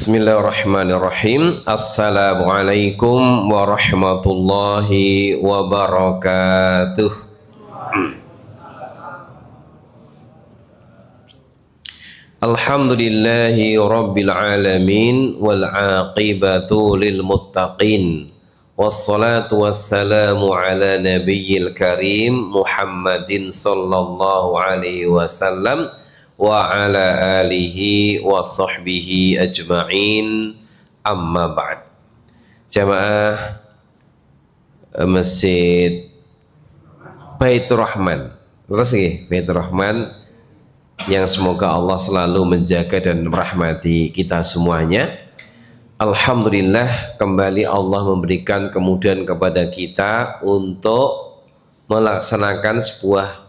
Bismillahirrahmanirrahim. Assalamualaikum warahmatullahi wabarakatuh. Alhamdulillahi rabbil alamin wal aqibatu lil muttaqin. Wassalatu wassalamu ala nabiyyil karim Muhammadin sallallahu alaihi wasallam wa ala alihi wa sahbihi ajma'in, amma ba'd. Jamaah Masjid Baitur Rahman, terus Baitur Rahman, yang semoga Allah selalu menjaga dan merahmati kita semuanya. Alhamdulillah, kembali Allah memberikan kemudahan kepada kita untuk melaksanakan sebuah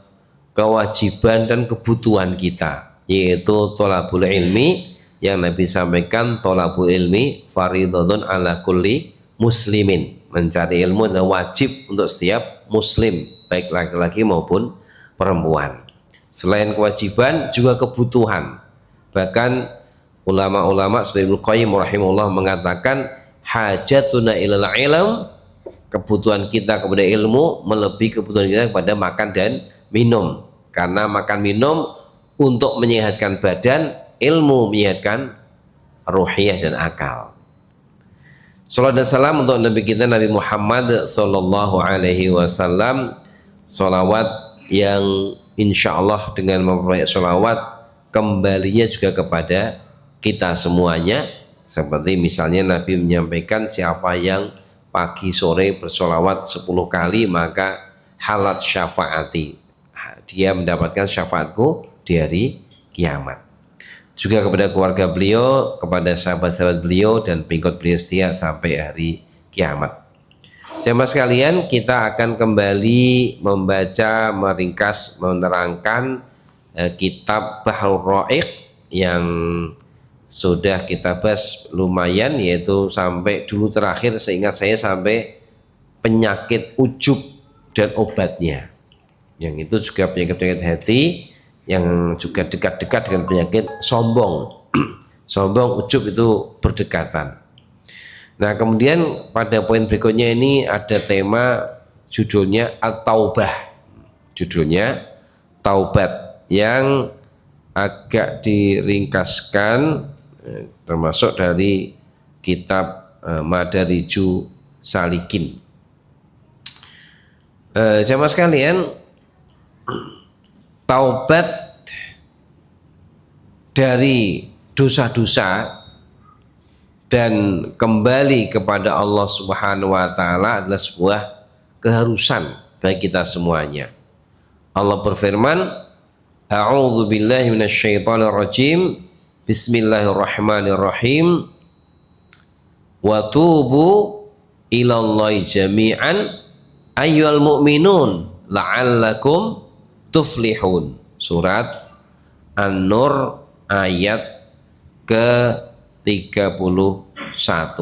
kewajiban dan kebutuhan kita, yaitu thalabul ilmi, yang Nabi sampaikan thalabul ilmi faridhatun ala kulli muslimin. Mencari ilmu adalah wajib untuk setiap muslim, baik laki-laki maupun perempuan. Selain kewajiban juga kebutuhan. Bahkan ulama-ulama seperti Ibnu Qayyim rahimahullah mengatakan hajatuna ilal ilm, kebutuhan kita kepada ilmu melebihi kebutuhan kita kepada makan dan minum. Karena makan minum untuk menyehatkan badan, ilmu menyehatkan ruhiyah dan akal. Salawat dan salam untuk Nabi kita Nabi Muhammad sallallahu alaihi wasallam. Salawat yang insya Allah dengan memperbanyak salawat kembalinya juga kepada kita semuanya. Seperti misalnya Nabi menyampaikan, siapa yang pagi sore bersolawat 10 kali maka halat syafaati, dia mendapatkan syafaatku di hari kiamat. Juga kepada keluarga beliau, kepada sahabat-sahabat beliau dan pengikut beliau setia sampai hari kiamat. Jemaah sekalian, kita akan kembali membaca, meringkas, menerangkan kitab Bahrul Ra'iq yang sudah kita bahas lumayan, yaitu sampai dulu terakhir seingat saya sampai penyakit ujub dan obatnya. Yang itu juga penyakit-penyakit hati yang juga dekat-dekat dengan penyakit sombong. Sombong, ujub itu berdekatan. Nah, kemudian pada poin berikutnya ini ada tema judulnya At-Taubah. Judulnya Taubat, yang agak diringkaskan termasuk dari kitab Madariju Salikin. Jamaah sekalian, taubat dari dosa-dosa dan kembali kepada Allah Subhanahu wa taala adalah sebuah keharusan bagi kita semuanya. Allah berfirman, A'udzu billahi minasyaitonir rajim. Bismillahirrahmanirrahim. Wa tubu ilallahi jami'an ayyuhal mu'minun la'allakum tuflihun. Surat An-Nur ayat ke-31.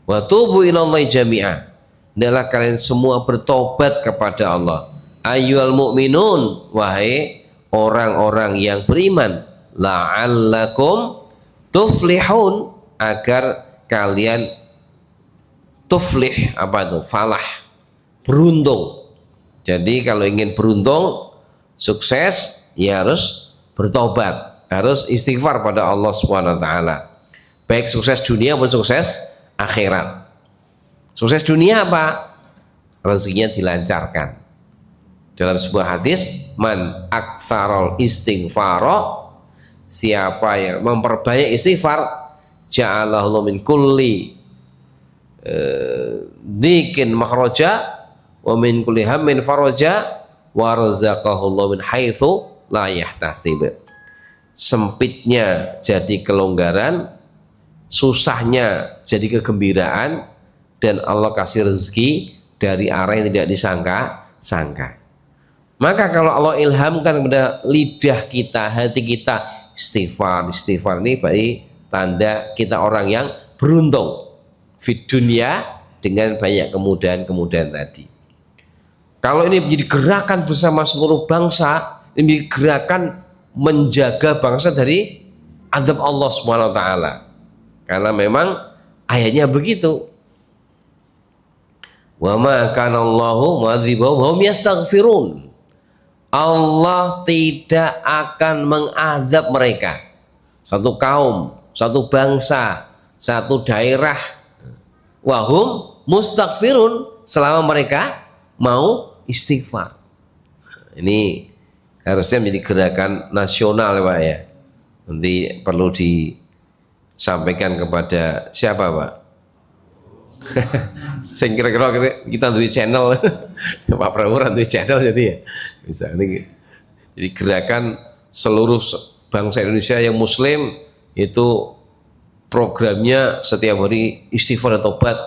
Wa tubu ilallahi jami'an, adalah kalian semua bertobat kepada Allah. Ayyuhal mu'minun, wahai orang-orang yang beriman, la'allakum tuflihun, agar kalian tuflih, apa itu? Falah, beruntung. Jadi kalau ingin beruntung, sukses, ya harus bertobat, harus istighfar pada Allah Subhanahu wa taala. Baik sukses dunia maupun sukses akhirat. Sukses dunia apa? Rezekinya dilancarkan. Dalam sebuah hadis, man aktsarul istighfara, siapa yang memperbanyak istighfar, ja'alahu min kulli dzikin makhraja wa min kulli hammin faraja wa razaqahu Allah min haitsu la yahtasib. Sempitnya jadi kelonggaran, susahnya jadi kegembiraan, dan Allah kasih rezeki dari arah yang tidak disangka-sangka. Maka kalau Allah ilhamkan kepada lidah kita, hati kita, istighfar ini berarti tanda kita orang yang beruntung di dunia dengan banyak kemudahan-kemudahan tadi. Kalau ini menjadi gerakan bersama seluruh bangsa, ini gerakan menjaga bangsa dari azab Allah Subhanahu wa taala. karena memang ayatnya begitu. Wa ma kana Allahu mu'adzibahum wa hum yastaghfirun. Allah tidak akan mengazab mereka, satu kaum, satu bangsa, satu daerah, wahum mustaghfirun, selama mereka mau istighfar. Ini harusnya menjadi gerakan nasional ya Pak ya. Nanti perlu disampaikan kepada siapa Pak? Saya kira-kira kita duwe channel Pak Prabowo duwe channel, jadi ya bisa ini. Jadi gerakan seluruh bangsa Indonesia yang muslim itu programnya setiap hari istighfar dan tobat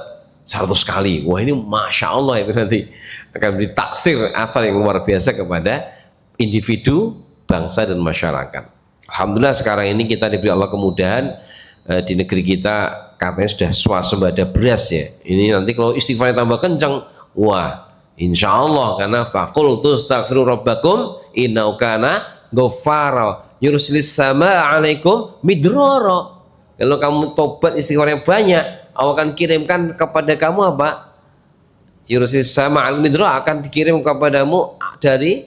100 kali. Wah ini Masya Allah, itu nanti akan beri taksir asal yang luar biasa kepada individu, bangsa dan masyarakat. Alhamdulillah sekarang ini kita diberi Allah kemudahan, di negeri kita katanya sudah swasembada beras ya. Ini nanti kalau istighfarnya tambah kencang, wah insya Allah, karena faqultu astaghfiru rabbakum innahu kana ghaffara yursilis samaa 'alaikum midrara. Kalau kamu tobat istighfarnya banyak, Allah akan kirimkan kepada kamu apa? Yursilis samaa 'alaikum midrara, akan dikirim kepadamu dari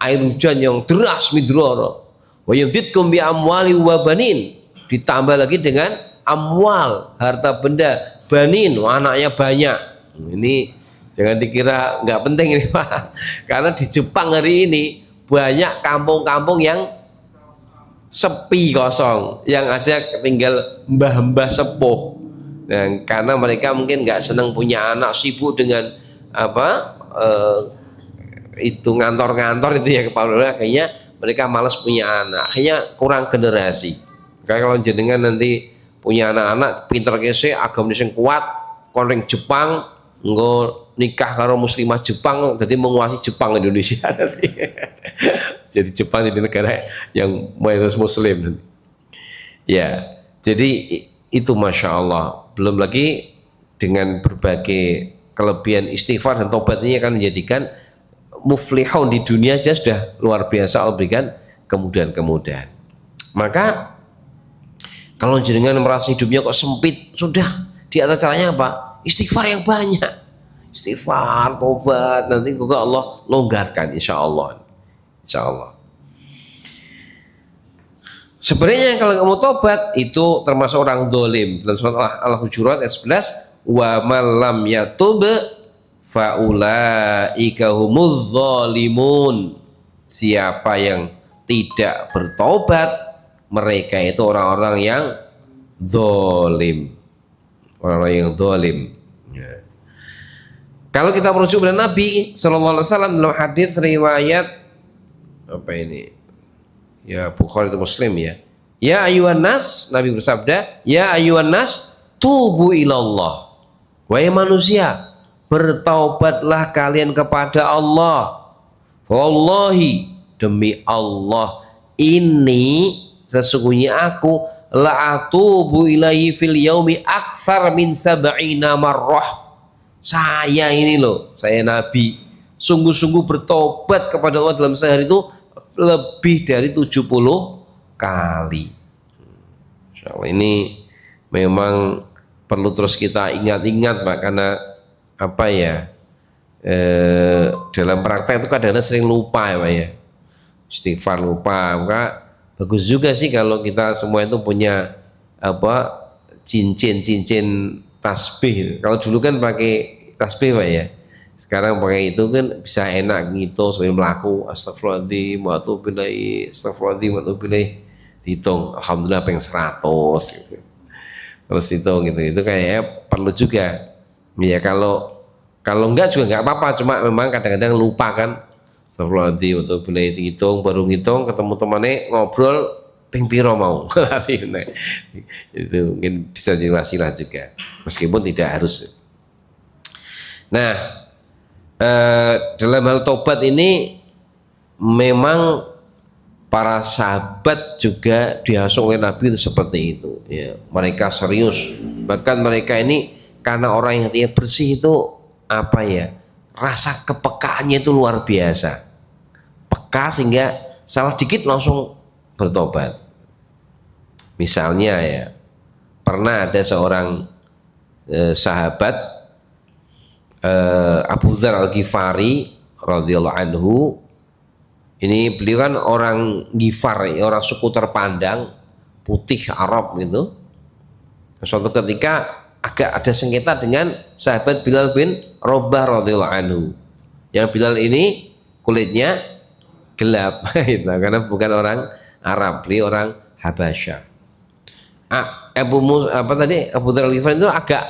air hujan yang deras, midrara. Wa yumditkum bi amwali wa banin, ditambah lagi dengan amwal, harta benda, banin, anaknya banyak. Ini jangan dikira nggak penting ini Pak, karena di Jepang hari ini banyak kampung-kampung yang sepi kosong, yang ada tinggal mbah-mbah sepuh. Dan karena mereka mungkin nggak senang punya anak, sibuk dengan apa itu ngantor-ngantor itu ya kepala, kayaknya mereka malas punya anak, akhirnya kurang generasi. Kayak kalau jenengan nanti punya anak-anak pinter kese, agama yang kuat, koneng Jepang, engko nikah karo muslimah Jepang, jadi menguasai Jepang Indonesia nanti. Jadi Jepang jadi negara yang mayoritas muslim nanti. Ya, jadi itu Masya Allah. Belum lagi dengan berbagai kelebihan istighfar dan tobat ini akan menjadikan muflihun di dunia aja sudah luar biasa Allah berikan kemudahan-kemudahan. Maka kalau jenengan merasa hidupnya kok sempit, sudah di atas caranya apa? Istighfar yang banyak, istighfar, tobat, nanti juga Allah longgarkan insya Allah. Insya Allah. Sebenarnya kalau kamu tobat itu termasuk orang dolim. Dalam surat Al-Hujurat ayat 11, wa malam yatub faulaika humuz zalimun. Siapa yang tidak bertobat, mereka itu orang-orang yang zalim. Orang-orang yang zalim. Ya. Kalau kita merujuk pada Nabi sallallahu alaihi wasallam dalam hadis riwayat apa ini? Ya Bukhari atau Muslim ya. Ya ayuhan nas, Nabi bersabda, ya ayuhan nas tubu ilallah. Wahai manusia, bertaubatlah kalian kepada Allah. Wallahi, demi Allah, ini sesungguhnya aku la atubu ilaihi fil yaumi aktsar min sab'ina marrah. Saya ini loh, saya Nabi, sungguh-sungguh bertobat kepada Allah dalam sehari itu lebih dari 70 kali. Insyaallah ini memang perlu terus kita ingat-ingat Pak, karena apa ya, dalam praktek itu kadang-kadang sering lupa ya Pak ya, istighfar lupa. Maka bagus juga sih kalau kita semua itu punya apa cincin tasbih. Kalau dulu kan pakai tasbih Pak ya, sekarang pakai itu kan bisa enak gitu sambil melaku astagfirullahaladzim wa atubu ilaih, astagfirullahaladzim wa atubu ilaih, dihitung alhamdulillah pengen 100 gitu. Terus hitung gitu, itu kayaknya perlu juga ya. Kalau enggak juga enggak apa-apa, cuma memang kadang-kadang lupa kan, astagfirullahaladzim wa atubu ilaih, dihitung, baru ngitung ketemu temannya ngobrol ping piro mau. Itu mungkin bisa jadi wasilah juga meskipun tidak harus. Nah, dalam hal tobat ini memang para sahabat juga dihasung oleh Nabi itu seperti itu ya. Mereka serius, bahkan mereka ini karena orang yang hatinya bersih itu apa ya, rasa kepekaannya itu luar biasa, peka sehingga salah dikit langsung bertobat. Misalnya ya, pernah ada seorang sahabat Abu Dzar Al-Ghifari radhiyallahu anhu. Ini beliau kan orang Ghifar, orang suku terpandang putih Arab gitu. Suatu ketika agak ada sengketa dengan sahabat Bilal bin Rabah radhiyallahu anhu. Yang Bilal ini kulitnya gelap gitu, karena bukan orang Arab, beliau orang Habasyah. Abu Dzar Al-Ghifari itu agak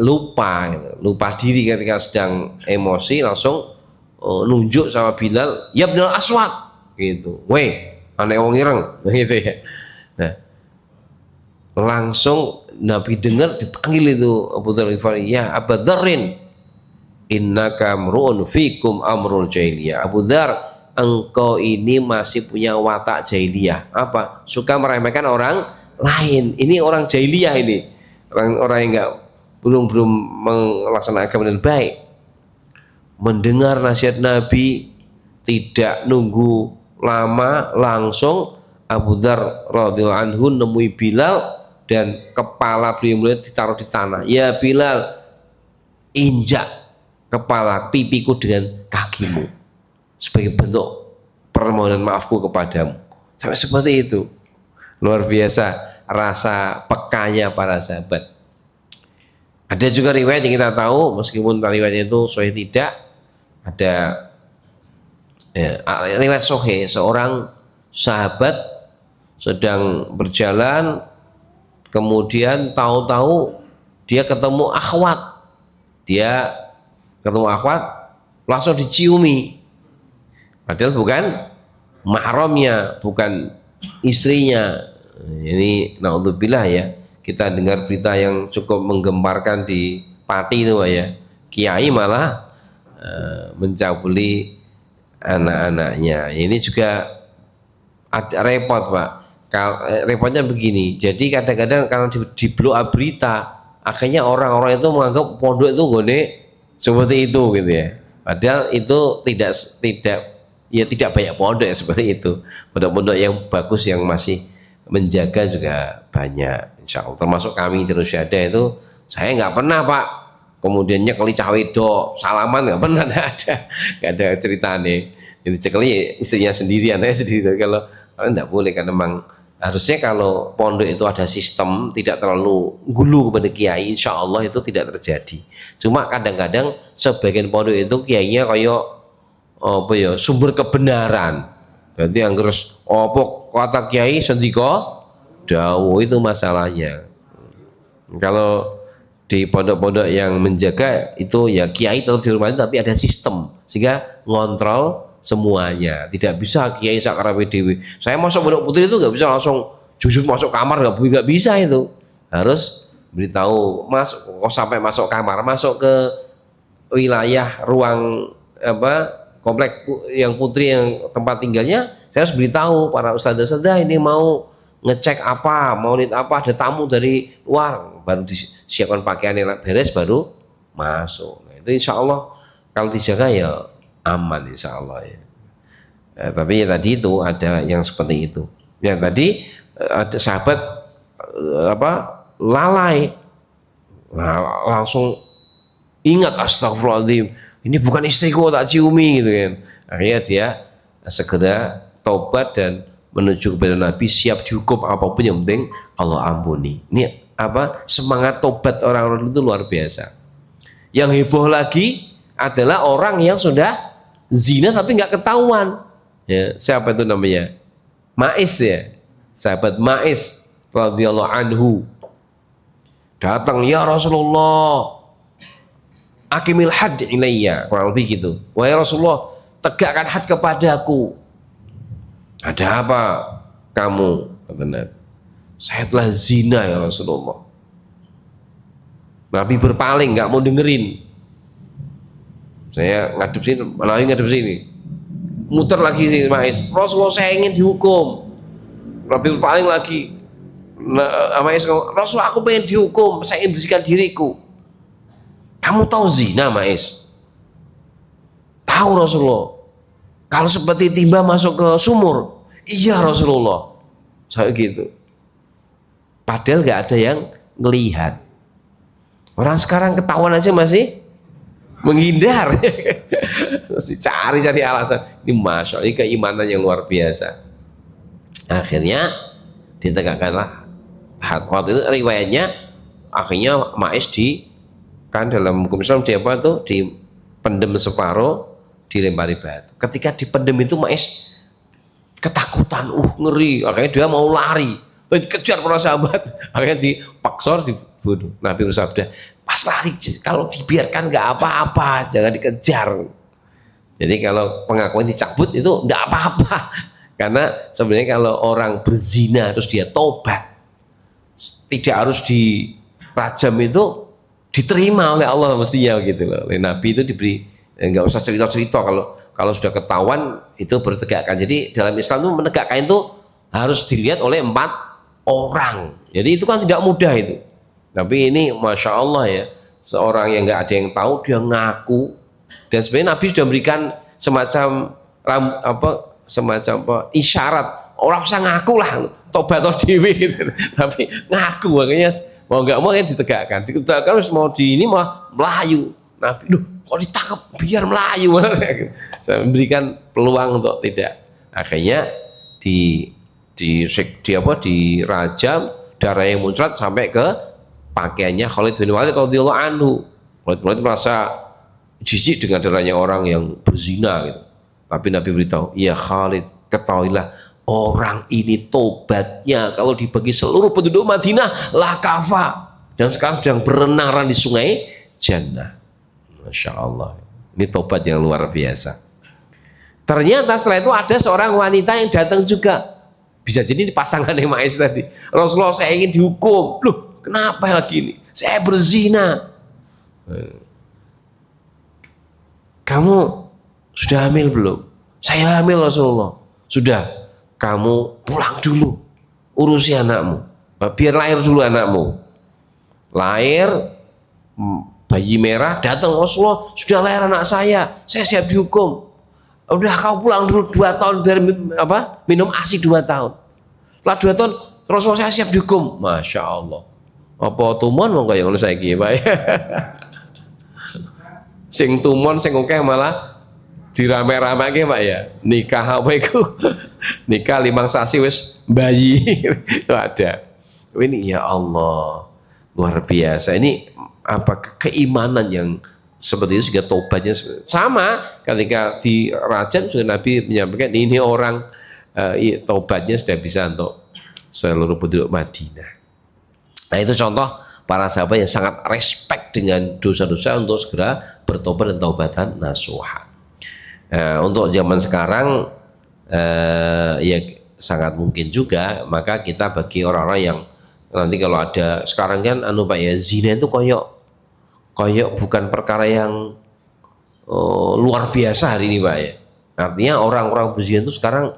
lupa gitu, lupa diri ketika sedang emosi, langsung nunjuk sama Bilal, ya Bilal Aswad gitu, weh anak wong ireng gitu ya. Nah, langsung Nabi dengar dipanggil itu Abu Dzar Al-Ghifari, ya Abu Dzarrin innaka mru'un fikum amrul jahiliyah. Abu Dzar, engkau ini masih punya watak jahiliyah. Apa? Suka meremehkan orang lain. Ini orang jahiliyah ini. Orang yang belum melaksanakan dengan baik. Mendengar nasihat Nabi, tidak nunggu lama, langsung Abu Dzar radhiyallahu anhu nemui Bilal dan kepala beliau ditaruh di tanah. Ya Bilal, injak kepala pipiku dengan kakimu sebagai bentuk permohonan maafku kepadamu. Sampai seperti itu. Luar biasa rasa pekanya para sahabat. Ada juga riwayat yang kita tahu, meskipun riwayatnya itu sahih tidak, ada riwayat sahih, seorang sahabat sedang berjalan, kemudian tahu-tahu dia ketemu akhwat, langsung diciumi, padahal bukan mahramnya, bukan istrinya. Ini naudzubillah ya, kita dengar berita yang cukup menggemparkan di Pati itu Pak ya, kiai malah mencabuli anak-anaknya. Ini juga ada repot Pak. Repotnya begini, jadi kadang-kadang karena di blow up berita, akhirnya orang-orang itu menganggap pondok itu gone seperti itu gitu ya. Padahal itu tidak banyak pondok ya seperti itu. Pondok-pondok yang bagus yang masih menjaga juga banyak, insya Allah. Termasuk kami di Rusyada itu, saya nggak pernah Pak kemudian nyekeli cawedo salaman, nggak pernah, nggak ada ceritanya. Jadi cekeli istrinya sendiri, anaknya sendiri. Kalau nggak boleh, karena memang harusnya kalau pondok itu ada sistem, tidak terlalu gulu kepada kiai, insya Allah itu tidak terjadi. Cuma kadang-kadang sebagian pondok itu kiainya kayak apa ya, sumber kebenaran. Jadi yang terus opok kata kiai sendiko dawo, itu masalahnya. Kalau di pondok-pondok yang menjaga itu ya kiai tetap dihormati, tapi ada sistem sehingga ngontrol semuanya. Tidak bisa kiai sakarape dewi. Saya masuk pondok putri itu nggak bisa langsung jujur masuk kamar, nggak bisa itu. Harus beritahu, mas kok sampai masuk kamar, masuk ke wilayah ruang komplek yang putri yang tempat tinggalnya, saya harus beritahu para ustadzah ini mau ngecek apa, mau lihat apa, ada tamu dari luar, baru disiapkan pakaian yang beres baru masuk. Nah, itu insya Allah kalau dijaga ya aman insya Allah ya. Tapi ya tadi itu ada yang seperti itu. Ya tadi ada sahabat lalai, nah, langsung ingat, astagfirullahaladzim, ini bukan istriku, tak ciumi gitu kan. Akhirnya dia segera taubat dan menuju kepada Nabi, siap dihukum apapun, yang penting Allah ampuni. Ini semangat taubat orang-orang itu luar biasa. Yang heboh lagi adalah orang yang sudah zina tapi nggak ketahuan. Ya, siapa itu namanya? Ma'is ya, sahabat Ma'is radhiyallahu anhu datang, ya Rasulullah, akimil had ilayya, kurang lebih gitu. Wahai Rasulullah, tegakkan had kepadaku. Ada apa kamu? Kata Nabi, saya telah zina ya Rasulullah. Nabi berpaling, nggak mau dengerin. Saya ngadep sini, Nabi ngadep sini, muter lagi sini Ma'is, Rasulullah saya ingin dihukum. Nabi berpaling lagi. Ma'is, Rasulullah aku pengen dihukum, saya ingin bersihkan diriku. Kamu tahu zina Ma'is? Tahu Rasulullah. Kalau seperti timba masuk ke sumur. Iya Rasulullah. Saya gitu. padahal nggak ada yang ngelihat. Orang sekarang ketahuan aja masih menghindar. Mesti cari-cari alasan. Ini masya Allah, ini keimanan yang luar biasa. Akhirnya ditegakkanlah had. Waktu itu riwayatnya akhirnya Ma'is kan dalam hukum Islam dia apa tuh, dipendem separuh, dilempari batu. Ketika dipendem itu Ma'is ketakutan, ngeri. Akhirnya dia mau lari, dikejar para sahabat, akhirnya dipaksa dibunuh. Nabi bersabda, pas lari kalau dibiarkan nggak apa-apa, jangan dikejar. Jadi kalau pengakuan dicabut itu nggak apa-apa, karena sebenarnya kalau orang berzina terus dia tobat, tidak harus dirajam, itu diterima oleh Allah mestinya gitu loh. Oleh Nabi itu diberi, nggak usah cerita-cerita, kalau sudah ketahuan itu bertegakkan. Jadi dalam Islam itu menegakkan itu harus dilihat oleh 4 orang. Jadi itu kan tidak mudah itu. Tapi ini masya Allah ya, seorang yang nggak ada yang tahu dia ngaku, dan sebenarnya Nabi sudah memberikan semacam isyarat, orang usah ngaku lah, tobat atau dewi gitu. Tapi ngaku, makanya mau nggak mau kan ditegakkan mau ini mau melayu. Nabi, kok ditangkap biar melayu. Saya memberikan peluang untuk tidak. Akhirnya dirajam, darah yang muncrat sampai ke pakaiannya Khalid bin Walid radhiyallahu anhu. Khalid bin Walid merasa jijik dengan darahnya orang yang berzina gitu. Tapi Nabi beritahu, ya Khalid, ketahuilah orang ini tobatnya kalau dibagi seluruh penduduk Madinah lakafa, dan sekarang sedang berenang di sungai Jannah. Masya Allah, ini tobat yang luar biasa. Ternyata setelah itu ada seorang wanita yang datang juga, bisa jadi pasangan yang Ma'is tadi. Rasulullah, saya ingin dihukum. Loh, kenapa lagi ini? Saya berzina. Kamu sudah hamil belum? Saya hamil Rasulullah. Sudah, kamu pulang dulu, urusi anakmu, biar lahir dulu anakmu. Lahir bayi merah, datang Rasulullah, sudah lahir anak saya siap dihukum. Udah, kau pulang dulu 2 tahun biar minum ASI 2 tahun. Setelah 2 tahun Rasulullah, saya siap dihukum. Masya Allah. Apa tumon mau kayak ngono saiki, Pak? Sing tumon sing akeh malah dirame-rameke, Pak ya. Nikah apa iku? Nikah 5 sasi wis bayi. Itu ada. Ini ya Allah, luar biasa. Ini keimanan yang seperti itu, sehingga tobatnya sama. Ketika dirajam juga Nabi menyampaikan ini orang tobatnya sudah bisa untuk seluruh penduduk Madinah. Nah, itu contoh para sahabat yang sangat respect dengan dosa-dosa untuk segera bertobat dan taubatan nasuha. Untuk zaman sekarang ya sangat mungkin juga, maka kita bagi orang-orang yang nanti kalau ada sekarang kan Pak ya, zina itu koyok bukan perkara yang luar biasa hari ini, Pak ya. Artinya orang-orang berzina itu sekarang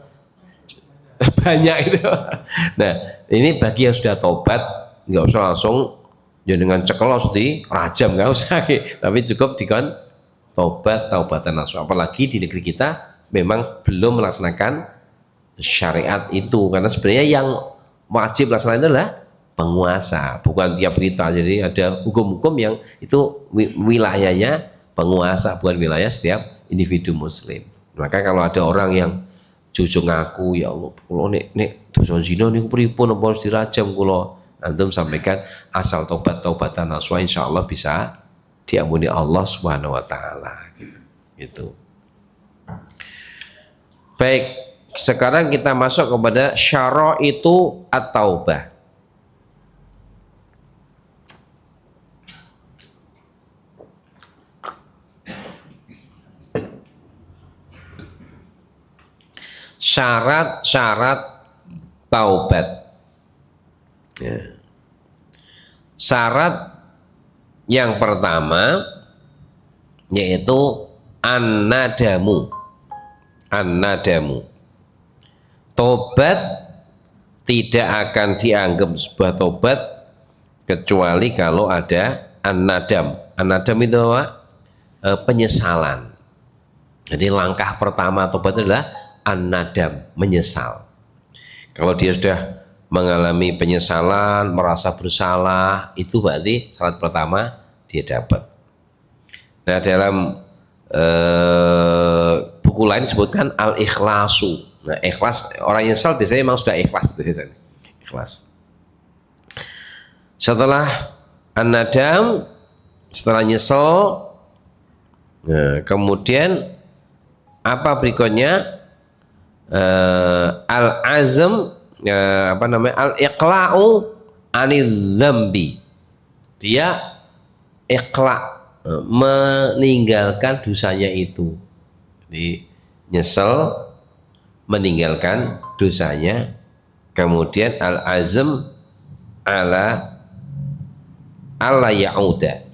banyak itu. Nah, ini bagi yang sudah tobat, nggak usah langsung dengan cekelos di rajam, nggak usah, tapi cukup dikon taubatan nasuha. Apalagi di negeri kita memang belum melaksanakan syariat itu, karena sebenarnya yang wajib melaksanakan itu adalah penguasa, bukan tiap kita. Jadi ada hukum-hukum yang itu wilayahnya penguasa, bukan wilayah setiap individu muslim. Maka kalau ada orang yang jujur ngaku, ya Allah, kalau nek dosa zina niku pripun, apa harus dirajam kula, antum sampaikan asal taubatan nasuha, insyaallah bisa diampuni Allah Subhanahu wa taala gitu. Baik, sekarang kita masuk kepada syaraitu at-taubah. Syarat-syarat taubat. Ya. Syarat yang pertama yaitu an-nadamu. Tobat tidak akan dianggap sebuah tobat kecuali kalau ada an-nadam. An-nadam itu apa? Penyesalan. Jadi langkah pertama tobat adalah an-nadam, menyesal. Kalau dia sudah mengalami penyesalan, merasa bersalah, itu berarti syarat pertama dia dapat. Nah, dalam buku lain disebutkan al-ikhlasu. Nah, ikhlas, orang yang nyesal biasanya memang sudah ikhlas itu biasanya. Ikhlas. Setelah an-nadam, setelah nyesel, nah, kemudian apa berikutnya? Al-azm, al-iqla'u anidz-dzambi. Dia iqla', meninggalkan dosanya itu. Jadi nyesel, meninggalkan dosanya. Kemudian al-azm ala ya'uda,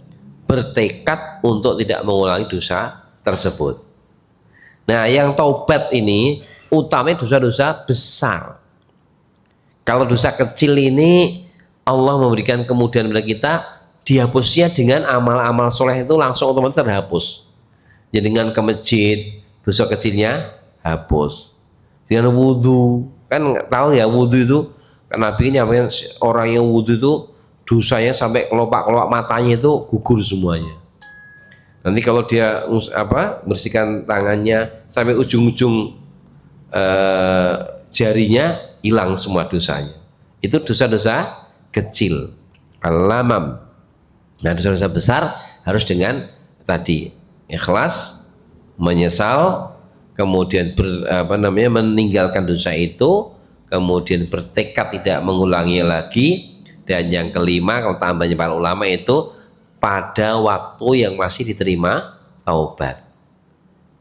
bertekad untuk tidak mengulangi dosa tersebut. Nah, yang taubat ini utamanya dosa-dosa besar. Kalau dosa kecil ini Allah memberikan kemudahan kepada kita, dihapusnya dengan amal-amal soleh itu langsung otomatis terhapus. Jadi dengan ke masjid, dosa kecilnya hapus. Dengan wudhu, kan tahu ya wudhu itu, kan Nabi nyampaikan orang yang wudhu itu dosanya sampai kelopak-kelopak matanya itu gugur semuanya. Nanti kalau dia bersihkan tangannya sampai ujung-ujung jarinya hilang semua dosanya. Itu dosa-dosa kecil, al-lamam. Nah, dosa-dosa besar harus dengan tadi ikhlas, menyesal, kemudian meninggalkan dosa itu, kemudian bertekad tidak mengulangi lagi. Dan yang kelima, kalau tambahnya para ulama itu pada waktu yang masih diterima taubat.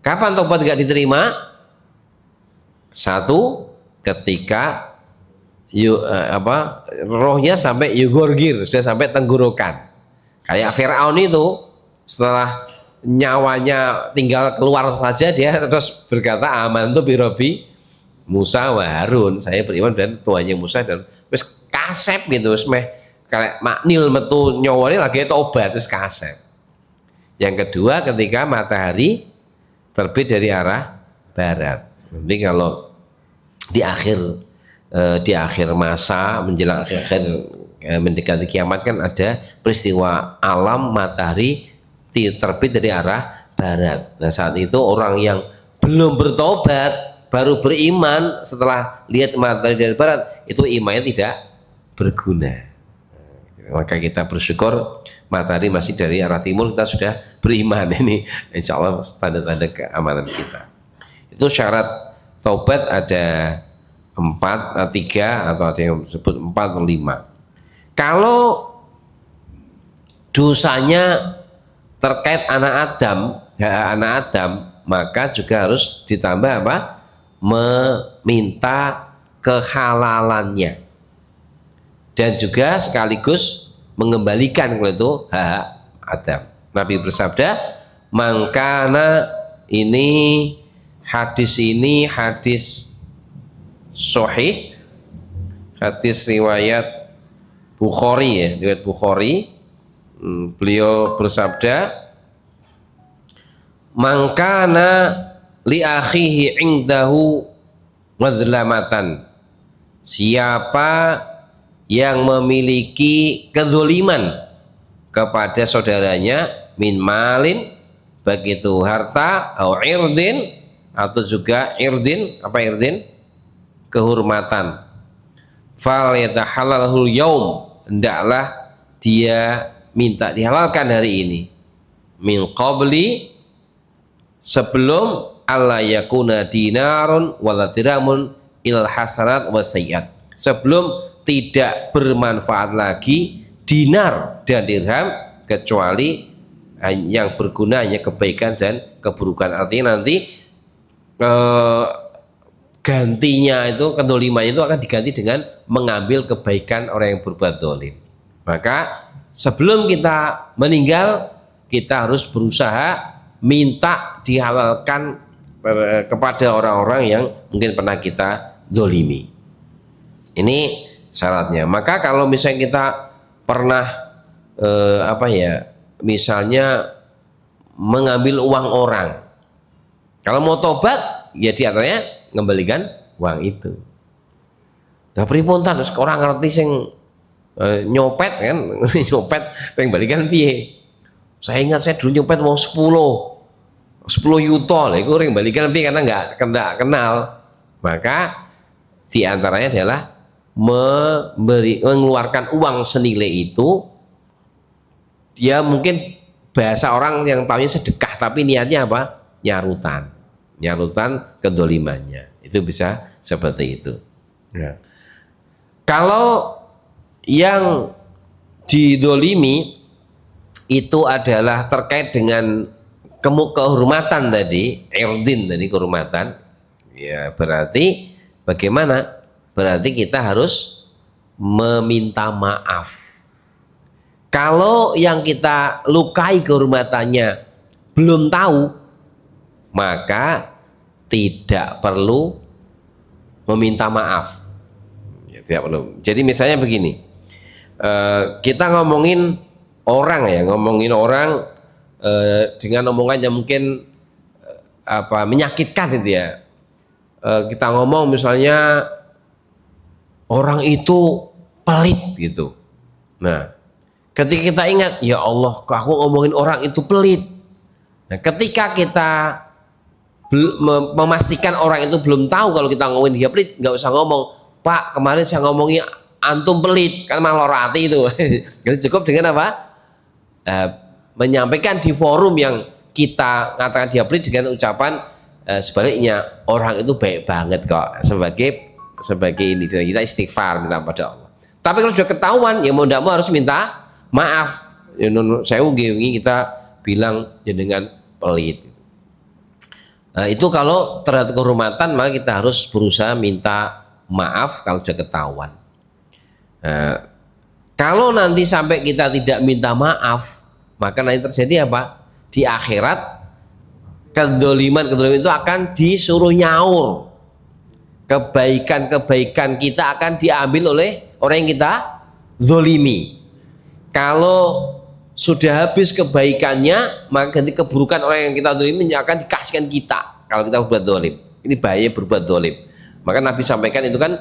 Kapan taubat tidak diterima? Satu, ketika rohnya sampai yugorgir, sudah sampai tenggorokan. Kayak Firaun itu setelah nyawanya tinggal keluar saja dia terus berkata amantu birobi Musa wa Harun, saya beriman dan Tuhannya Musa dan wis kasep gitu, wis meh kayak maknil metu nyawanya lagi tobat wis kasep. Yang kedua, ketika matahari terbit dari arah barat. Nanti kalau di akhir masa menjelang akhir mendekati kiamat kan ada peristiwa alam matahari terbit dari arah barat. Nah, saat itu orang yang belum bertobat baru beriman setelah lihat matahari dari barat itu imannya tidak berguna. Maka kita bersyukur matahari masih dari arah timur, kita sudah beriman. Ini insya Allah tanda-tanda keamanan kita. Itu syarat taubat ada 4, 3 atau ada yang disebut 4 atau 5. Kalau dosanya terkait anak Adam, maka juga harus ditambah meminta kehalalannya dan juga sekaligus mengembalikan kalau itu hak Adam. Nabi bersabda, mangkana ini hadis sahih, hadis riwayat Bukhari ya, riwayat Bukhari. Beliau bersabda, mangkana li akhihi indahu mazlamatan, siapa yang memiliki kezaliman kepada saudaranya min malin, baik itu harta atau irdin, atau juga irdin, kehormatan, fal yatahalalul yaum, hendaklah dia minta dihalalkan hari ini, min qabli, sebelum alla yakuna dinarun wala diramun ilal hasanat wa sayyiat, sebelum tidak bermanfaat lagi dinar dan dirham kecuali yang berguna hanya kebaikan dan keburukan. Artinya nanti gantinya itu, kedolimannya itu akan diganti dengan mengambil kebaikan orang yang berbuat dolim. Maka sebelum kita meninggal, kita harus berusaha minta dihalalkan kepada orang-orang yang mungkin pernah kita dolimi. Ini syaratnya. Maka kalau misalnya kita pernah misalnya mengambil uang orang, kalau mau tobat ya diantaranya mengembalikan uang itu. Nah pripun ta orang ngerti sing nyopet kan nyopet pengen balikan piye. Saya ingat saya dulu nyopet mau 10 yuto lah, itu orang balikan piye karena nggak kenal. Maka diantaranya adalah mengeluarkan uang senilai itu. Dia mungkin bahasa orang yang tahunya sedekah tapi niatnya apa? Nyarutan kedolimannya. Itu bisa seperti itu. Ya. Kalau yang didolimi itu adalah terkait dengan kehormatan tadi, irdin tadi kehormatan, ya berarti bagaimana? Berarti kita harus meminta maaf. Kalau yang kita lukai kehormatannya belum tahu, maka tidak perlu meminta maaf. Ya, tidak perlu. Jadi misalnya begini, kita ngomongin orang dengan omongan yang mungkin menyakitkan itu ya. Kita ngomong misalnya orang itu pelit gitu. Nah, ketika kita ingat, ya Allah, kok aku ngomongin orang itu pelit. Nah, ketika kita memastikan orang itu belum tahu kalau kita ngomongin dia pelit, nggak usah ngomong, Pak, kemarin saya ngomongin antum pelit, kan malah lara hati itu. Jadi cukup dengan apa? Menyampaikan di forum yang kita ngatakan dia pelit dengan ucapan sebaliknya, orang itu baik banget kok, sebagai ini kita istighfar minta pada Allah. Tapi kalau sudah ketahuan, ya mau tidak mau harus minta maaf. Ya, saya ungi kita bilang dengan pelit. Itu kalau terhadap kehormatan, maka kita harus berusaha minta maaf kalau sudah ketahuan. Kalau nanti sampai kita tidak minta maaf, maka nanti terjadi apa? Di akhirat kedoliman itu akan disuruh nyaur. Kebaikan kita akan diambil oleh orang yang kita zolimi. Kalau sudah habis kebaikannya, maka ganti keburukan orang yang kita zolimi akan dikasihkan kita. Kalau kita berbuat zolim, ini bahaya berbuat zolim. Maka Nabi sampaikan itu kan,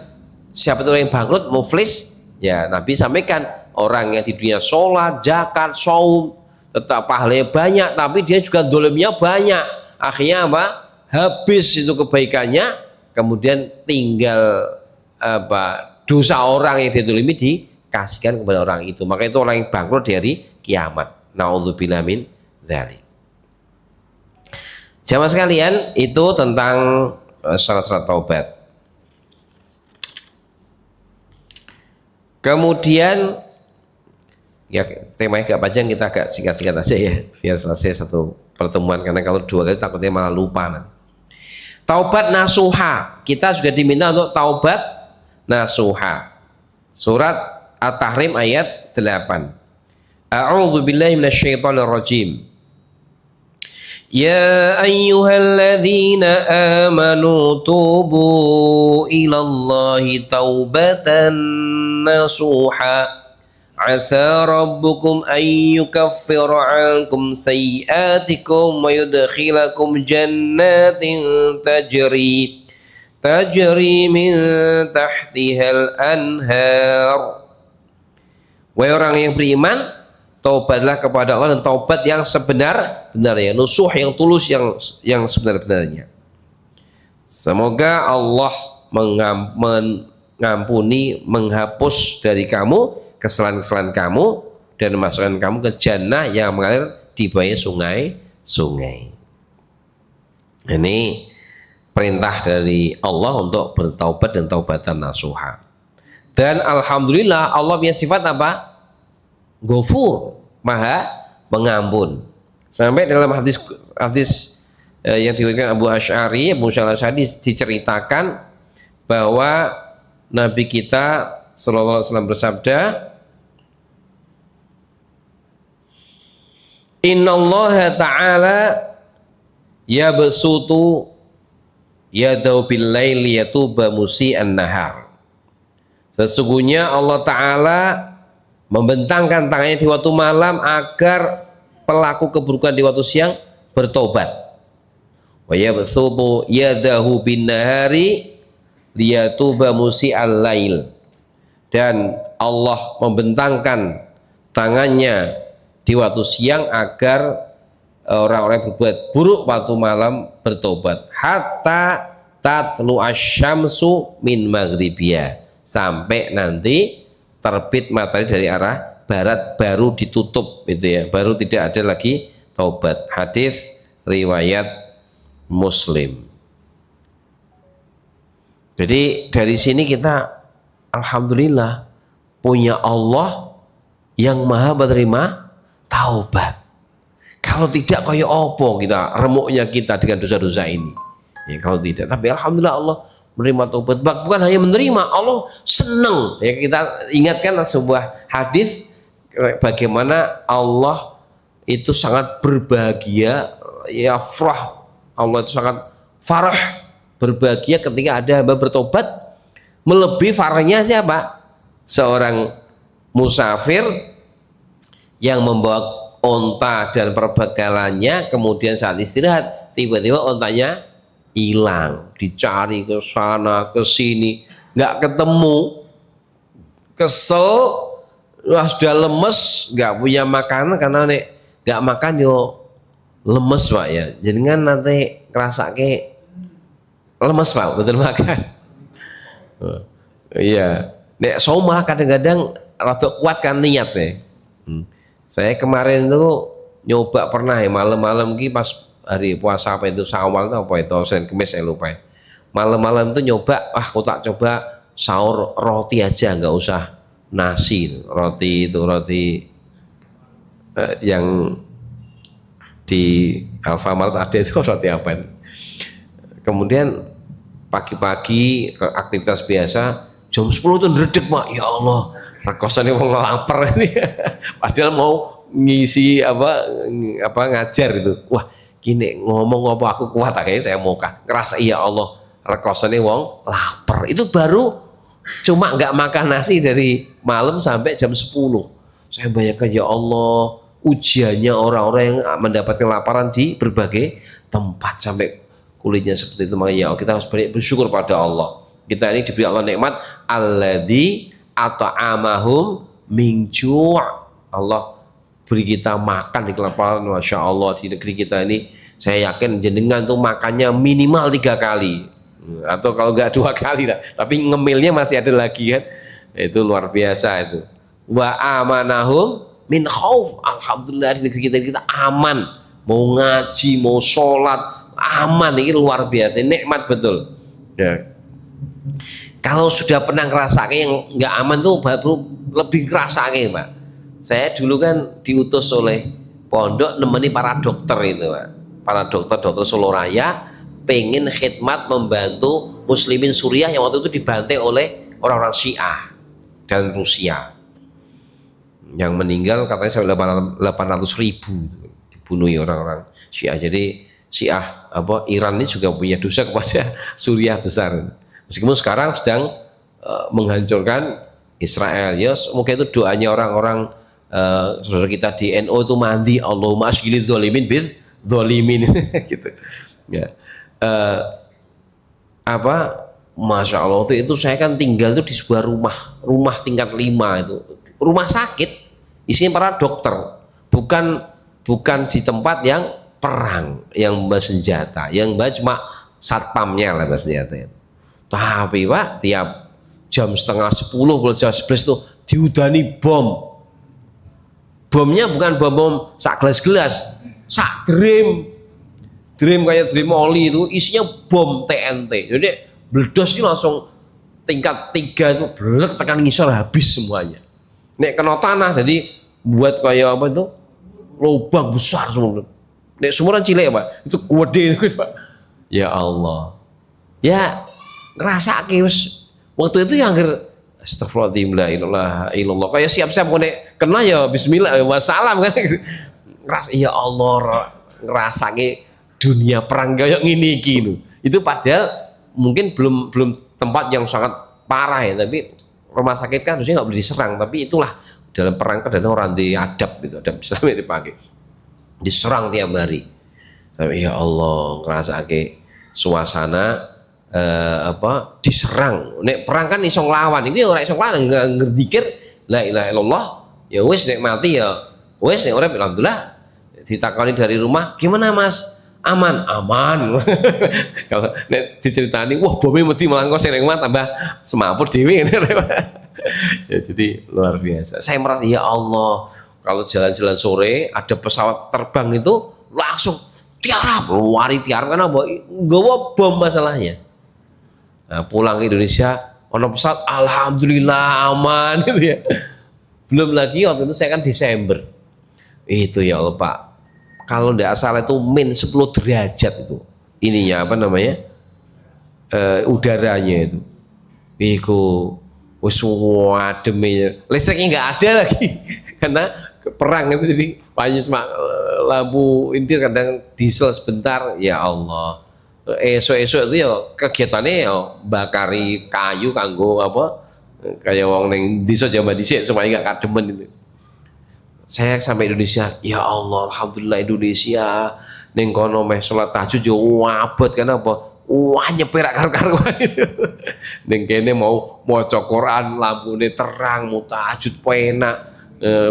siapa itu orang yang bangkrut, muflis, ya Nabi sampaikan orang yang di dunia sholat, zakat, saum, tetap pahalanya banyak, tapi dia juga zolimnya banyak. Akhirnya apa? Habis itu kebaikannya, kemudian tinggal dosa orang yang dizolimi dikasihkan kepada orang itu. Maka itu orang yang bangkrut dari kiamat. Na'udzubillah min dzalik. Jamaah sekalian, itu tentang syarat-syarat taubat. Kemudian ya temanya agak panjang, kita agak singkat-singkat aja ya biar selesai satu pertemuan, karena kalau dua kali takutnya malah lupa nanti. Taubat nasuha, kita juga diminta untuk taubat nasuha. Surat At-Tahrim ayat 8. A'udzu billahi minasyaitonir rajim. Ya ayyuhalladzina amanu tubu ilallahi taubatan nasuha. Asa rabbukum an yukaffira ankum sayyiatikum wa yudkhilakum jannatin tajri min tahtihal anhar. Wahai orang yang beriman, taubatlah kepada Allah dan taubat yang sebenar-benarnya, nusuh yang tulus, yang sebenar-benarnya. Semoga Allah mengampuni, menghapus dari kamu kesalahan-kesalahan kamu dan memasukkan kamu ke jannah yang mengalir di bawahnya sungai-sungai. Ini perintah dari Allah untuk bertaubat dan taubatan nasuha. Dan alhamdulillah Allah punya sifat apa? Ghafur, maha pengampun. Sampai dalam hadis yang diriwayatkan Abu Asy'ari, Abu Asy'ari diceritakan bahwa Nabi kita sallallahu alaihi wasallam bersabda, Innallaha ta'ala yabsutu yadahu bil laili yatuba musi'an nahar. Sesungguhnya Allah Ta'ala membentangkan tangannya di waktu malam agar pelaku keburukan di waktu siang bertobat. Wa yabsutu yadahu bin nahari liyatuba musi'al lail, dan Allah membentangkan tangannya di waktu siang agar orang-orang yang berbuat buruk waktu malam bertobat, hatta tatlu asyamsu min maghribiya, sampai nanti terbit matahari dari arah barat baru ditutup itu ya, baru tidak ada lagi taubat. Hadis riwayat Muslim. Jadi dari sini kita alhamdulillah punya Allah yang maha menerima taubat. Kalau tidak kayak opo kita remuknya kita dengan dosa-dosa ini ya, kalau tidak. Tapi alhamdulillah Allah menerima taubat. Bukan hanya menerima, Allah senang ya. Kita ingatkan sebuah hadis bagaimana Allah itu sangat berbahagia ya, Allah itu sangat farah, berbahagia ketika ada hamba bertobat. Melebihi farahnya siapa? Seorang musafir yang membawa onta dan perbekalannya, kemudian saat istirahat tiba-tiba ontanya hilang, dicari ke sana ke sini nggak ketemu, kesel, wah sudah lemes, nggak punya makanan karena nek nggak makan yo lemes Pak ya, jadi kan nanti kerasa ke lemes Pak, betul makan. Iya, nek malah kadang-kadang rada kuat kan niatnya. Saya kemarin tuh nyoba pernah ya, malam-malam ki pas hari puasa apa itu, Syawal itu apa itu, Senin Kemis saya lupa ya. Malam-malam tuh nyoba, aku tak coba sahur roti aja, nggak usah nasi. Roti itu roti yang di Alfamart ada itu roti apa itu. Kemudian pagi-pagi ke aktivitas biasa, jam 10 tuh ndredeg Mak, ya Allah rekosannya mau lapar ini. Padahal mau ngisi apa ngajar itu. Wah gini ngomong apa aku kuat kayaknya saya mau ngerasa iya Allah rekosannya wong lapar. Itu baru cuma nggak makan nasi dari malam sampai jam 10. Saya bayangkan ya Allah ujiannya orang-orang yang mendapatkan kelaparan di berbagai tempat sampai kulitnya seperti itu. Makanya ya kita harus banyak bersyukur pada Allah. Kita ini diberi Allah nikmat alladzi at'amahum min ju'. Allah beri kita makan di kelaparan, masya Allah. Di negeri kita ini saya yakin jenengan tuh makannya minimal 3 kali atau kalau enggak 2 kali lah, tapi ngemilnya masih ada lagi kan, itu luar biasa itu. Wa amanahum min khauf. Alhamdulillah di negeri kita aman, mau ngaji mau sholat aman, ini luar biasa, nikmat betul ya. Kalau sudah pernah ngerasa yang nggak aman tuh baru lebih ngerasa Pak. Saya dulu kan diutus oleh pondok nemeni para dokter itu Pak. Para dokter Solo Raya pengen khidmat membantu muslimin Suriah yang waktu itu dibantai oleh orang-orang Syiah dan Rusia. Yang meninggal katanya sampai 800.000 dibunuh orang-orang Syiah. Jadi Syiah Iran ini juga punya dosa kepada Suriah besar. Meskipun sekarang sedang menghancurkan Israel ya, semoga itu doanya orang-orang saudara kita di NU itu mandi Allahumma asghilidz dzalimin biz dzalimin gitu ya. Masya Allah itu saya kan tinggal itu di sebuah rumah tingkat 5 itu, rumah sakit isinya para dokter, bukan di tempat yang perang yang bersenjata, yang cuma satpamnya lah bersenjata. Tapi Pak tiap jam 9:30 jam 11 tuh diudani bomnya bukan bom sak gelas-gelas, sak drum kayak drum oli itu isinya bom TNT. Jadi meledos ini langsung tingkat 3 itu blek tekan ngisor habis semuanya. Nek kena tanah jadi buat kayak apa itu lubang besar semua. Nek sumuran cilik Pak itu gede itu Pak. Ya Allah ya ngerasa wis waktu itu yang astagfirullahaladzim la ilaha illallah kayak siap-siap kena ya bismillah wassalam kan. Ngerasa ya Allah ngerasa dunia perang kayak gini gitu. Itu padahal mungkin belum tempat yang sangat parah ya, tapi rumah sakit kan harusnya nggak boleh diserang, tapi itulah dalam perang kadang orang diadab gitu, adab Islam yang dipakai, diserang tiap hari. Tapi ya Allah ngerasa suasana diserang. Nek perang kan iso nglawan, iki ora iso nglawan, ngerzikir la ilaha illallah, ya wis nek mati ya wis, nek urip alhamdulillah. Ditakoni dari rumah, gimana Mas? Aman, aman. Kalau nek diceritani, wah bome mesti melangkau sing rumah tambah semaput dhewe. Ya, jadi luar biasa. Saya merasa ya Allah, kalau jalan-jalan sore ada pesawat terbang itu langsung tiarap, lari tiarap karena gawa bom masalahnya. Nah, pulang ke Indonesia, ono pesawat, alhamdulillah aman gitu ya. Belum lagi waktu itu saya kan Desember. Itu ya Allah Pak, kalau tidak salah itu min 10 derajat itu ininya apa namanya udaranya itu wis wademnya, listriknya nggak ada lagi karena perang itu, jadi hanya cuma lampu indir, kadang diesel sebentar. Ya Allah, esok-esok itu ya kegiatannya ya bakari kayu kanggo apa kayak wong neng desa Jawa dhisik supaya nggak kademen itu. Saya sampai Indonesia, ya Allah, alhamdulillah Indonesia, neng kono meh sholat tahajud yo abot kan apa, wah nyeperak karo-karuan itu. Neng kene mau maca Quran, lampune terang, mau tahajud penak,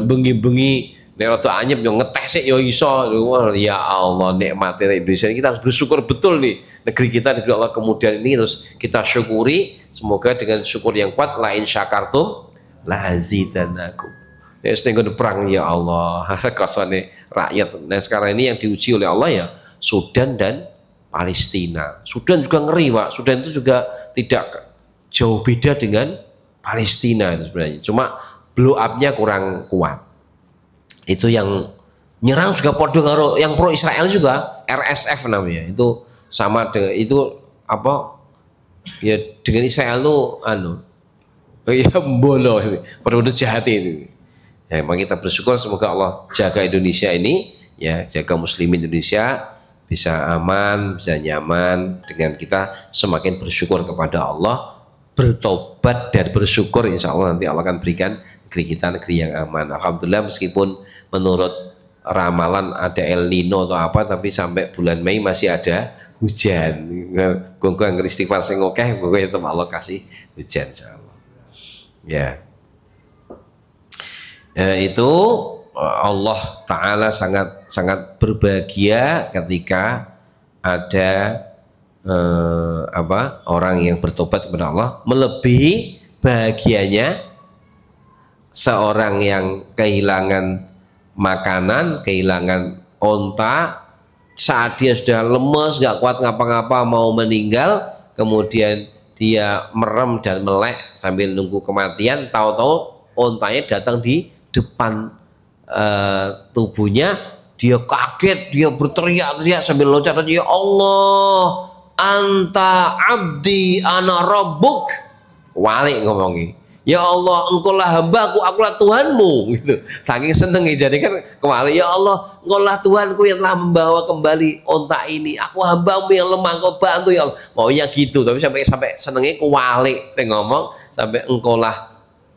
bengi-bengi nek rada anyep yo ngeteh sik yo iso. Ya Allah, nikmatnya Indonesia ini kita harus bersyukur betul nih, negeri kita diberi Allah kemudian ini, terus kita syukuri. Semoga dengan syukur yang kuat, la in syakartum la azidannakum. Ya setengah perang ya Allah, kasane rakyat. Nah sekarang ini yang diuji oleh Allah ya Sudan dan Palestina. Sudan juga ngeri Pak. Sudan itu juga tidak jauh beda dengan Palestina sebenarnya. Cuma blow up-nya kurang kuat. Itu yang nyerang juga podo karo yang pro Israel juga, RSF namanya. Itu sama dengan itu apa? Ya dengan Israel tuh ya bolo ini, perlu jahat ini. Ya, memang kita bersyukur semoga Allah jaga Indonesia ini, ya jaga Muslim Indonesia bisa aman, bisa nyaman, dengan kita semakin bersyukur kepada Allah, bertobat dan bersyukur, insya Allah nanti Allah akan berikan negeri kita negeri yang aman. Alhamdulillah meskipun menurut ramalan ada El Nino atau apa, tapi sampai bulan Mei masih ada hujan. Gonggo istighfar sing akeh, gonggo ya Allah kasih hujan insya Allah. Ya. Itu Allah Ta'ala sangat berbahagia ketika ada orang yang bertobat kepada Allah, melebihi bahagianya seorang yang kehilangan makanan, kehilangan onta, saat dia sudah lemes, gak kuat ngapa-ngapa, mau meninggal, kemudian dia merem dan melek sambil nunggu kematian, tahu-tahu ontanya datang di depan tubuhnya, dia kaget, dia berteriak-teriak sambil loncat, ya Allah, anta abdi ana rabbuk, walik ngomongin, ya Allah engkaulah hambaku, akulah Tuhanmu, gitu. Saking senengnya jadi kan kembali, ya Allah engkaulah Tuhanku yang telah membawa kembali onta ini, aku hambamu yang lemah, engkau bantu ya Allah. Maunya gitu, tapi sampai senengnya kewalik ngomong sampai engkaulah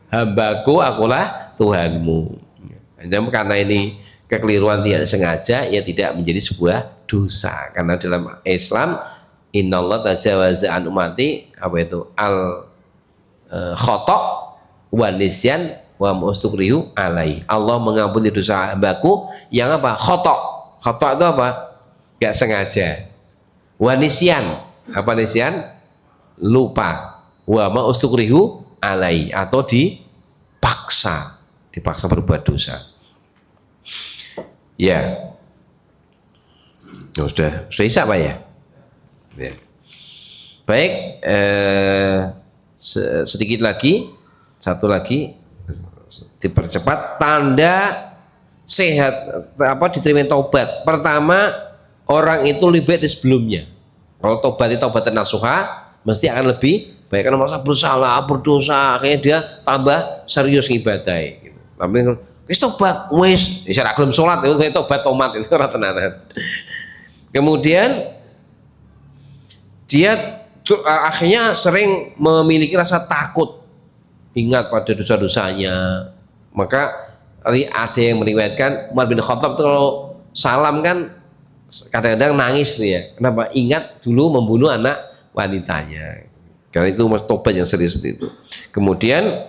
hambaku, akulah Tuhanmu. Dan karena ini kekeliruan tidak sengaja, ya tidak menjadi sebuah dosa, karena dalam Islam innallah tajawaza an umati apa itu al khata' wa nisyan wa mustukrihu alai. Allah mengampuni dosa hambaku yang apa? Khata' itu apa? Gak sengaja. Wa nisyan, apa nisyan? Lupa. Wa mustukrihu alai, atau dipaksa berbuat dosa. Ya. Sudah bisa Pak ya? Ya. Baik, sedikit lagi, satu lagi, dipercepat tanda sehat diterima taubat. Pertama, orang itu lebih baik dari sebelumnya. Kalau taubat itu taubatan nasuha, mesti akan lebih baik, karena masa bersalah, berdosa, akhirnya dia tambah serius ngibadai gitu. Tapi wis tobat, wis ora gelem salat, itu tobat tomat itu ora tenanan. Kemudian dia akhirnya sering memiliki rasa takut, ingat pada dosa-dosanya. Maka ada yang meriwayatkan Umar bin Khattab itu kalau salam kan kadang-kadang nangis nih ya. Kenapa? Ingat dulu membunuh anak wanitanya. Karena itu tobat yang serius seperti itu. Kemudian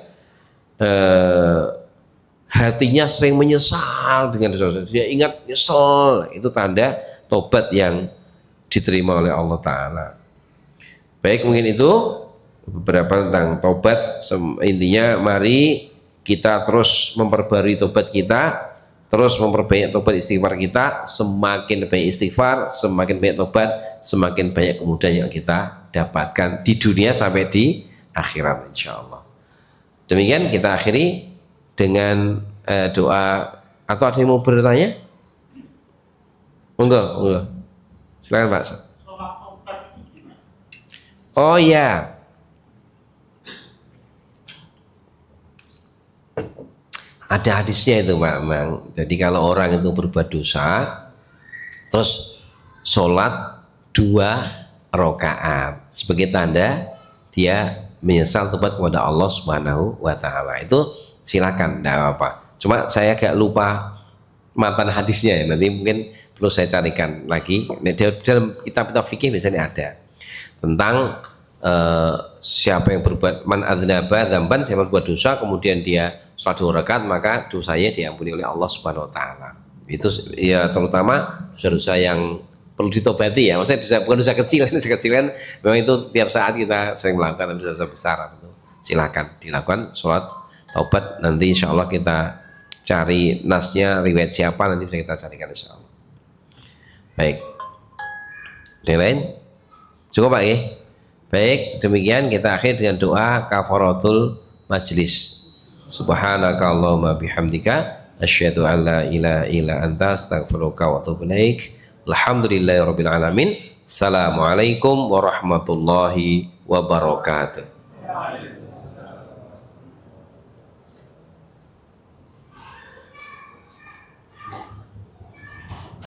hatinya sering menyesal dengan dosa-dosa. Dia ingat nyesel, itu tanda tobat yang diterima oleh Allah Ta'ala. Baik, mungkin itu beberapa tentang tobat. Intinya mari kita terus memperbarui tobat kita, terus memperbanyak tobat istighfar kita. Semakin banyak istighfar, semakin banyak tobat, semakin banyak kemudahan yang kita dapatkan di dunia sampai di akhirat insyaallah. Demikian kita akhiri dengan doa. Atau ada yang mau bertanya? Enggak. Silakan Pak. Oh ya, ada hadisnya itu Pak Mang. Jadi kalau orang itu berbuat dosa, terus sholat 2 rakaat sebagai tanda dia menyesal tobat kepada Allah Subhanahu wa Ta'ala, itu silakan, tidak apa-apa. Cuma saya agak lupa matan hadisnya ya, nanti mungkin perlu saya carikan lagi. Dalam kitab-kitab fikih biasanya ada tentang siapa yang berbuat man adznaba dzamban, siapa berbuat dosa kemudian dia sholat 2 rakaat maka dosanya diampuni oleh Allah Subhanahu wa Ta'ala. Itu ya terutama dosa-dosa yang perlu ditobati ya, maksudnya dosa, bukan dosa kecil. Dosa kecil kan memang itu tiap saat kita sering melakukan, tapi dosa besar itu silakan dilakukan sholat taubat. Nanti insya Allah kita cari nasnya, riwayat siapa nanti bisa kita carikan insya Allah. Baik, yang lain cukup Pak ya. Baik, demikian kita akhir dengan doa kafaratul majlis. Subhanakallahumma bihamdika asyhadu an la ilaha illa anta astaghfiruka wa atubu ilaik. Alhamdulillahirabbil alamin. Assalamualaikum warahmatullahi wabarakatuh.